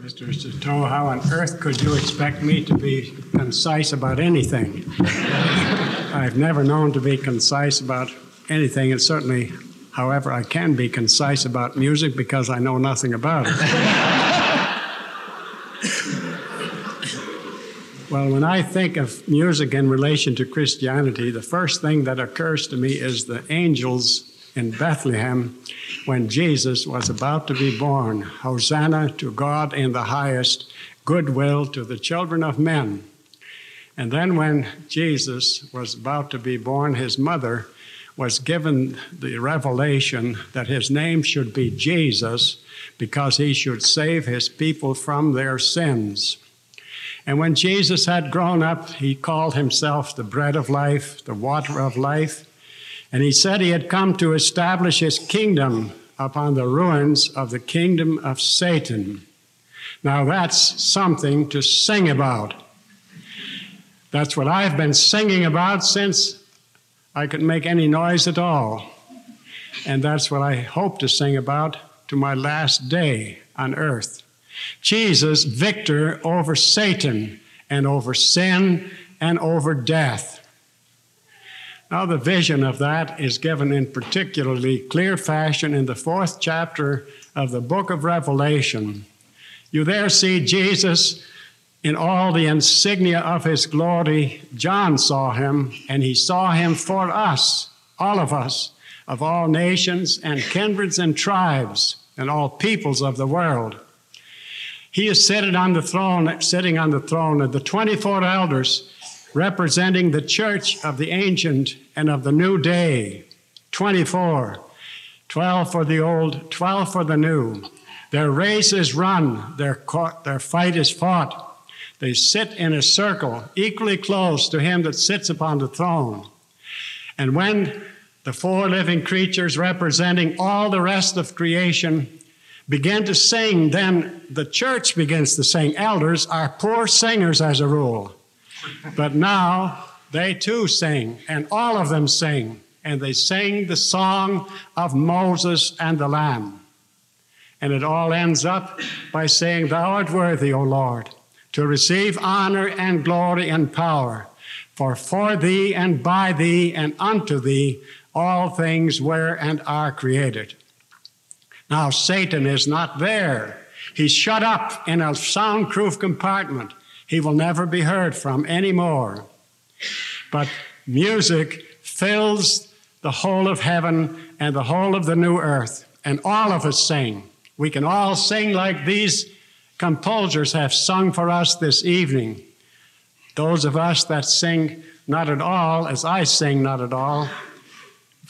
Mr. Satow, how on earth could you expect me to be concise about anything? I've never known to be concise about anything, and certainly, however, I can be concise about music because I know nothing about it. Well, when I think of music in relation to Christianity, the first thing that occurs to me is the angels in Bethlehem when Jesus was about to be born. Hosanna to God in the highest, goodwill to the children of men. And then when Jesus was about to be born, his mother was given the revelation that his name should be Jesus because he should save his people from their sins. And when Jesus had grown up, he called himself the bread of life, the water of life. And he said he had come to establish his kingdom upon the ruins of the kingdom of Satan. Now that's something to sing about. That's what I've been singing about since I could make any noise at all. And that's what I hope to sing about to my last day on earth. Jesus, victor over Satan and over sin and over death. Now, the vision of that is given in particularly clear fashion in the 4th chapter of the book of Revelation. You there see Jesus in all the insignia of his glory. John saw him, and he saw him for us, all of us, of all nations and kindreds and tribes and all peoples of the world. He is sitting on the throne, and the 24 elders representing the church of the ancient and of the new day. 24, 12 for the old, 12 for the new. Their race is run, their fight is fought. They sit in a circle, equally close to him that sits upon the throne. And when the 4 living creatures representing all the rest of creation begin to sing, then the church begins to sing. Elders are poor singers as a rule. But now they too sing, and all of them sing, and they sing the song of Moses and the Lamb. And it all ends up by saying, "Thou art worthy, O Lord, to receive honor and glory and power, for thee and by thee and unto thee all things were and are created." Now Satan is not there. He's shut up in a soundproof compartment. He will never be heard from anymore. But music fills the whole of heaven and the whole of the new earth, and all of us sing. We can all sing like these composers have sung for us this evening. Those of us that sing not at all, as I sing not at all,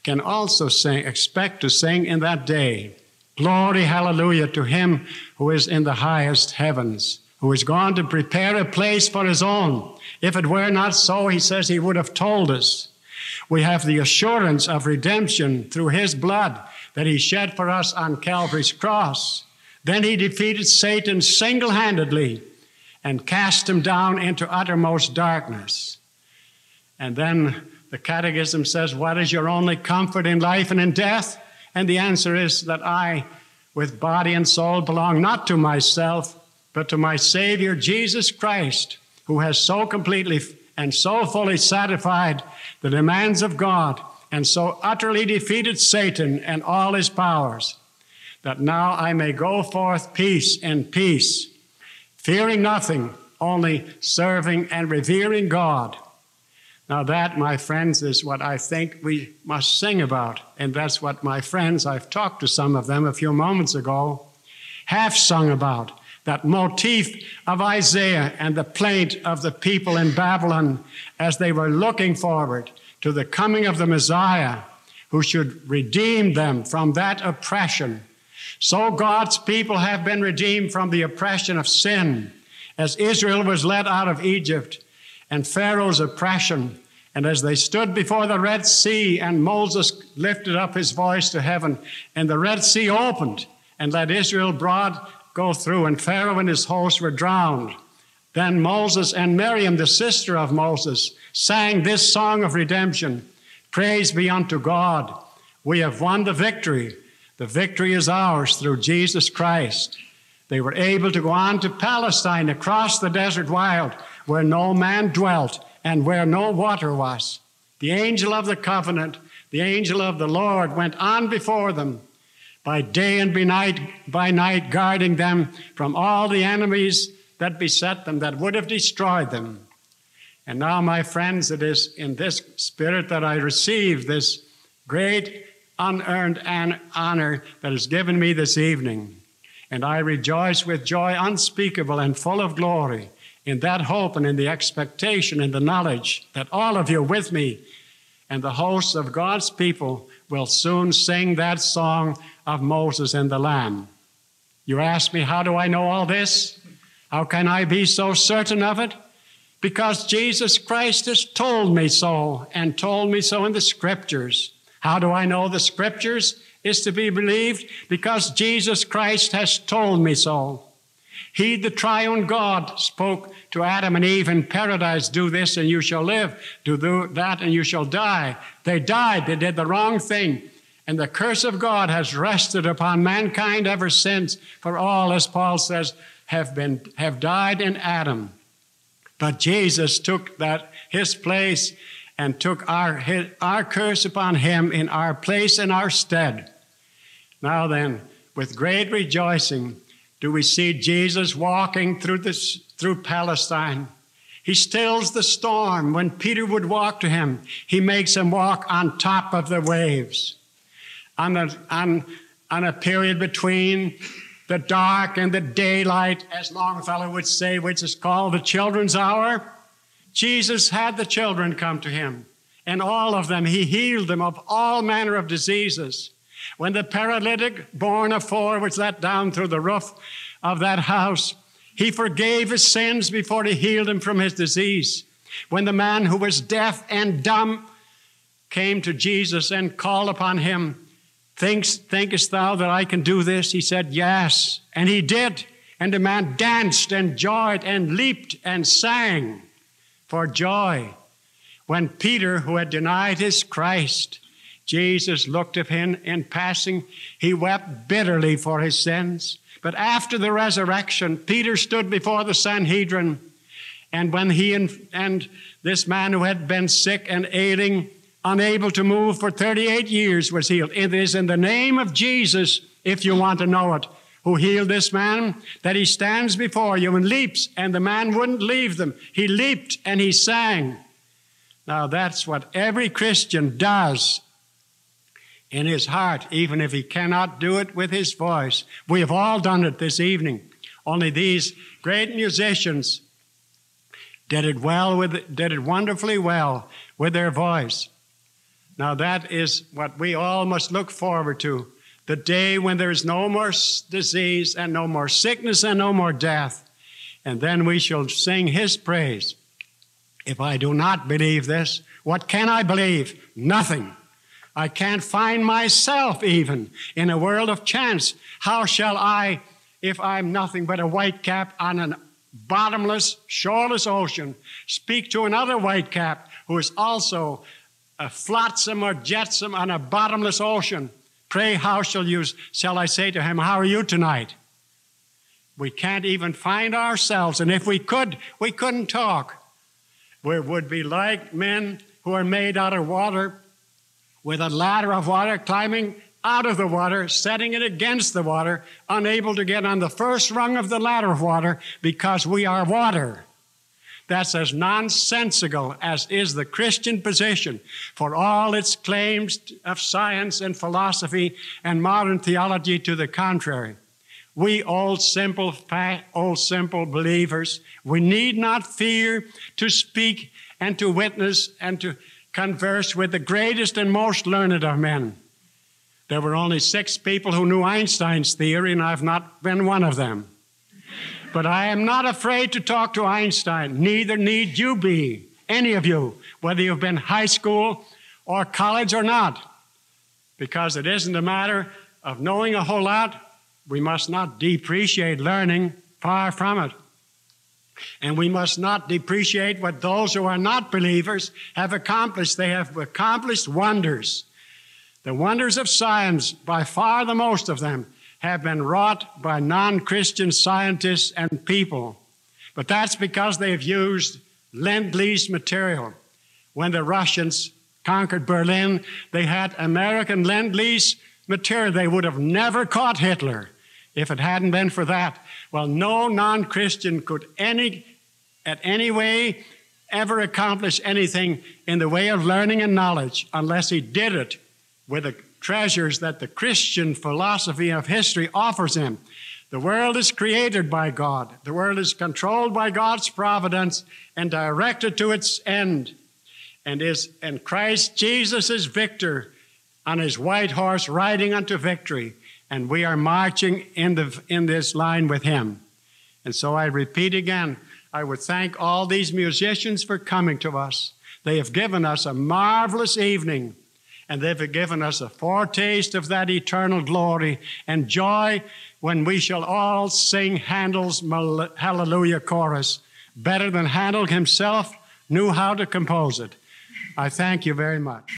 can also expect to sing in that day. Glory, hallelujah, to him who is in the highest heavens, who is gone to prepare a place for his own. If it were not so, he says, he would have told us. We have the assurance of redemption through his blood that he shed for us on Calvary's cross. Then he defeated Satan single-handedly and cast him down into uttermost darkness. And then the Catechism says, what is your only comfort in life and in death? And the answer is that I, with body and soul, belong not to myself, but to my Savior, Jesus Christ, who has so completely and so fully satisfied the demands of God and so utterly defeated Satan and all his powers, that now I may go forth peace in peace, fearing nothing, only serving and revering God. Now that, my friends, is what I think we must sing about, and that's what my friends, I've talked to some of them a few moments ago, have sung about. That motif of Isaiah and the plaint of the people in Babylon as they were looking forward to the coming of the Messiah who should redeem them from that oppression. So God's people have been redeemed from the oppression of sin as Israel was led out of Egypt and Pharaoh's oppression. And as they stood before the Red Sea and Moses lifted up his voice to heaven and the Red Sea opened and let Israel go through, and Pharaoh and his host were drowned. Then Moses and Miriam, the sister of Moses, sang this song of redemption. Praise be unto God. We have won the victory. The victory is ours through Jesus Christ. They were able to go on to Palestine, across the desert wild, where no man dwelt and where no water was. The angel of the covenant, the angel of the Lord, went on before them, by day and by night, guarding them from all the enemies that beset them, that would have destroyed them. And now, my friends, it is in this spirit that I receive this great unearned honor that is given me this evening. And I rejoice with joy unspeakable and full of glory in that hope and in the expectation and the knowledge that all of you with me and the hosts of God's people will soon sing that song of Moses and the Lamb. You ask me, how do I know all this? How can I be so certain of it? Because Jesus Christ has told me so, and told me so in the Scriptures. How do I know the Scriptures is to be believed? Because Jesus Christ has told me so. He, the triune God, spoke to Adam and Eve in paradise, do this and you shall live, do that and you shall die. They died, they did the wrong thing. And the curse of God has rested upon mankind ever since, for all, as Paul says, have died in Adam. But Jesus took his place and took our curse upon him in our place and our stead. Now then, with great rejoicing, do we see Jesus walking through Palestine. He stills the storm. When Peter would walk to him, he makes him walk on top of the waves. On a period between the dark and the daylight, as Longfellow would say, which is called the children's hour, Jesus had the children come to him, and all of them, he healed them of all manner of diseases. When the paralytic born of 4 was let down through the roof of that house, he forgave his sins before he healed him from his disease. When the man who was deaf and dumb came to Jesus and called upon him, thinkest thou that I can do this? He said, yes. And he did. And the man danced and joyed and leaped and sang for joy. When Peter, who had denied his Christ, Jesus looked at him in passing. He wept bitterly for his sins. But after the resurrection, Peter stood before the Sanhedrin. And when he and this man who had been sick and ailing, unable to move for 38 years, was healed. It is in the name of Jesus, if you want to know it, who healed this man, that he stands before you and leaps, and the man wouldn't leave them. He leaped and he sang. Now that's what every Christian does in his heart, even if he cannot do it with his voice. We have all done it this evening. Only these great musicians did it wonderfully well with their voice. Now that is what we all must look forward to, the day when there is no more disease and no more sickness and no more death. And then we shall sing his praise. If I do not believe this, what can I believe? Nothing. I can't find myself even in a world of chance. How shall I, if I'm nothing but a whitecap on a bottomless, shoreless ocean, speak to another whitecap who is also a flotsam or jetsam on a bottomless ocean? Pray, how shall I say to him, how are you tonight? We can't even find ourselves, and if we could, we couldn't talk. We would be like men who are made out of water, with a ladder of water, climbing out of the water, setting it against the water, unable to get on the first rung of the ladder of water because we are water. That's as nonsensical as is the Christian position, for all its claims of science and philosophy and modern theology to the contrary. We old simple believers, we need not fear to speak and to witness and to converse with the greatest and most learned of men. There were only 6 people who knew Einstein's theory, and I've not been one of them. But I am not afraid to talk to Einstein. Neither need you be, any of you, whether you've been high school or college or not, because it isn't a matter of knowing a whole lot. We must not depreciate learning, far from it. And we must not depreciate what those who are not believers have accomplished. They have accomplished wonders. The wonders of science, by far the most of them, have been wrought by non-Christian scientists and people. But that's because they've used Lend-Lease material. When the Russians conquered Berlin, they had American Lend-Lease material. They would have never caught Hitler if it hadn't been for that. Well, no non-Christian could at any way ever accomplish anything in the way of learning and knowledge unless he did it with the treasures that the Christian philosophy of history offers him. The world is created by God. The world is controlled by God's providence and directed to its end. And Christ Jesus is victor on his white horse riding unto victory. And we are marching in this line with him. And so I repeat again, I would thank all these musicians for coming to us. They have given us a marvelous evening, and they've given us a foretaste of that eternal glory and joy when we shall all sing Handel's Hallelujah chorus better than Handel himself knew how to compose it. I thank you very much.